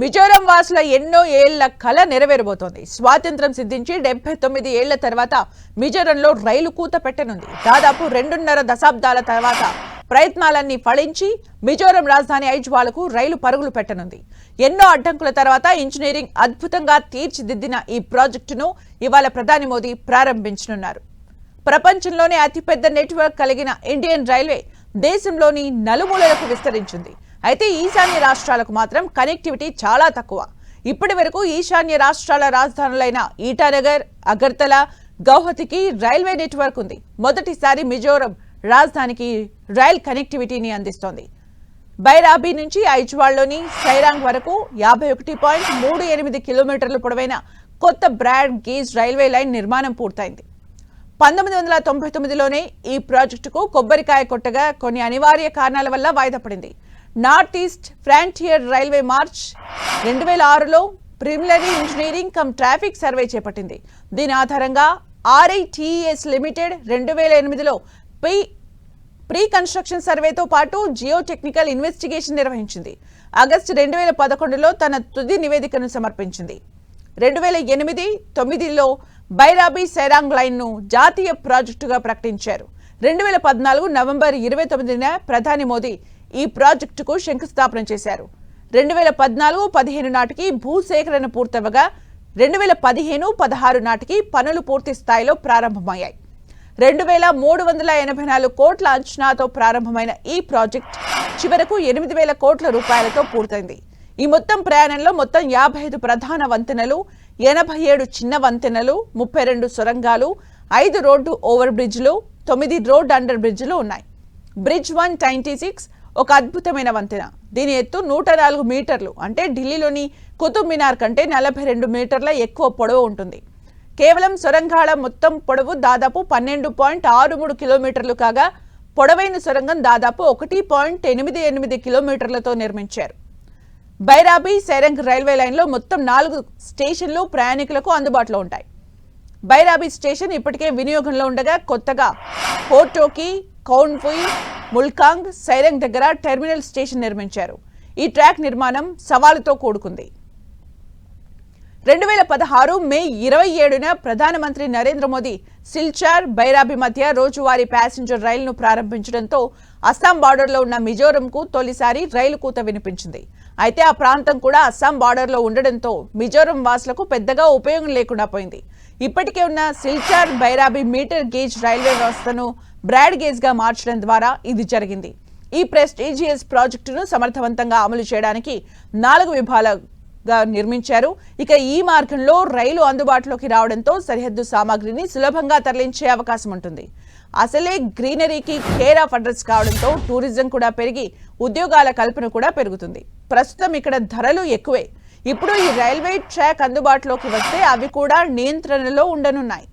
మిజోరం వాసుల ఎన్నో ఏళ్ల కల నెరవేరబోతోంది. స్వాతంత్ర్యం సిద్ధించి 79 ఏళ్ల తర్వాత మిజోరంలో రైలు కూత పెట్టనుంది. దాదాపు 2.5 దశాబ్దాల తర్వాత ప్రయత్నాలన్నీ ఫలించి మిజోరం రాజధాని ఐజ్వాల్కు రైలు పరుగులు పెట్టనుంది. ఎన్నో అడ్డంకుల తర్వాత ఇంజనీరింగ్ అద్భుతంగా తీర్చిదిద్దిన ఈ ప్రాజెక్టును ఇవాళ ప్రధాని మోదీ ప్రారంభించనున్నారు. ప్రపంచంలోనే అతిపెద్ద నెట్వర్క్ కలిగిన ఇండియన్ రైల్వే దేశంలోని నలుమూలలకు విస్తరించింది. అయితే ఈశాన్య రాష్ట్రాలకు మాత్రం కనెక్టివిటీ చాలా తక్కువ. ఇప్పటి వరకు ఈశాన్య రాష్ట్రాల రాజధానులైన ఈటానగర్, అగర్తల, గౌహతికి రైల్వే నెట్వర్క్ ఉంది. మొదటిసారి మిజోరం రాజధానికి రైల్ కనెక్టివిటీని అందిస్తోంది. బైరాబీ నుంచి ఐజ్వాల్లోని సైరాంగ్ వరకు 51.38 కిలోమీటర్ల పొడవైన కొత్త బ్రాడ్ గేజ్ రైల్వే లైన్ నిర్మాణం పూర్తయింది. 1999లోనే ఈ ప్రాజెక్టుకు కొబ్బరికాయ కొట్టగా కొన్ని అనివార్య కారణాల వల్ల వాయిదా పడింది. North east frontier railway March 2006లో preliminary engineering cum traffic survey చేపట్టింది. దీని ఆధారంగా RITES లిమిటెడ్ 2008లో ప్రీ కన్స్ట్రక్షన్ సర్వేతో పాటు జియో టెక్నికల్ ఇన్వెస్టిగేషన్ నిర్వహించింది. ఆగస్టు 2011లో తన తుది నివేదికను సమర్పించింది. 2008-9లో బైరాబీ సైరాంగ్ లైన్ ను జాతీయ ప్రాజెక్టుగా ప్రకటించారు. 2014 నవంబర్ 29న ప్రధాని మోదీ ఈ ప్రాజెక్టుకు శంకుస్థాపన చేశారు. 2014-15 నాటికి భూసేకరణ పూర్తవగా 2015-16 నాటికి పనులు పూర్తి స్థాయిలో ప్రారంభమయ్యాయి. 2384 కోట్ల అంచనాతో ప్రారంభమైన ఈ ప్రాజెక్ట్ చివరకు 8000 కోట్ల రూపాయలతో పూర్తయింది. ఈ మొత్తం ప్రయాణంలో మొత్తం 55 ప్రధాన వంతెనలు, 87 చిన్న వంతెనలు, 32 సొరంగాలు, 5 రోడ్డు ఓవర్ బ్రిడ్జ్లు, 9 రోడ్ అండర్ బ్రిడ్జ్లు ఉన్నాయి. బ్రిడ్జ్ 196 ఒక అద్భుతమైన వంతెన. దీని ఎత్తు 104 మీటర్లు, అంటే ఢిల్లీలోని కుతుబ్ మినార్ కంటే 42 మీటర్ల ఎక్కువ పొడవు ఉంటుంది. కేవలం సొరంగాల మొత్తం పొడవు దాదాపు 12.63 కిలోమీటర్లు కాగా పొడవైన సొరంగం దాదాపు 1.88 కిలోమీటర్లతో నిర్మించారు. బైరాబీ సైరంగ్ రైల్వే లైన్లో మొత్తం 4 స్టేషన్లు ప్రయాణికులకు అందుబాటులో ఉంటాయి. బైరాబీ స్టేషన్ ఇప్పటికే వినియోగంలో ఉండగా కొత్తగా హోటోకి, కౌన్ఫుయ్, ముల్కాంగ్, సైరంగ్ దగ్గర టెర్మినల్ స్టేషన్ నిర్మించారు. ఈ ట్రాక్ నిర్మాణం సవాలుతో కూడుకుంది. 2016 మే 27న ప్రధానమంత్రి నరేంద్ర మోదీ సిల్చార్, బైరాబీ మధ్య రోజువారీ ప్యాసింజర్ రైలును ప్రారంభించడంతో అస్సాం బార్డర్లో ఉన్న మిజోరంకు తొలిసారి రైలు కూత వినిపించింది. అయితే ఆ ప్రాంతం కూడా అస్సాం బార్డర్లో ఉండడంతో మిజోరం వాసులకు పెద్దగా ఉపయోగం లేకుండా పోయింది. ఇప్పటికే ఉన్న Silchar Bairabi metre gauge railway వ్యవస్థను బ్రాడ్ గేజ్గా మార్చడం ద్వారా ఇది జరిగింది. ఈ ప్రెస్టీజియస్ ప్రాజెక్టును సమర్థవంతంగా అమలు చేయడానికి 4 విభాగాలుగా నిర్మించారు. ఇక ఈ మార్గంలో రైలు అందుబాటులోకి రావడంతో సరిహద్దు సామాగ్రిని సులభంగా తరలించే అవకాశం ఉంటుంది. అసలే గ్రీనరీకి కేర్ ఆఫ్ అడ్రస్ కావడంతో టూరిజం కూడా పెరిగి ఉద్యోగాల కల్పన కూడా పెరుగుతుంది. ప్రస్తుతం ఇక్కడ ధరలు ఎక్కువే. ఇప్పుడు ఈ రైల్వే ట్రాక్ అందుబాటులోకి వస్తే అవి కూడా నియంత్రణలో ఉండనున్నాయి.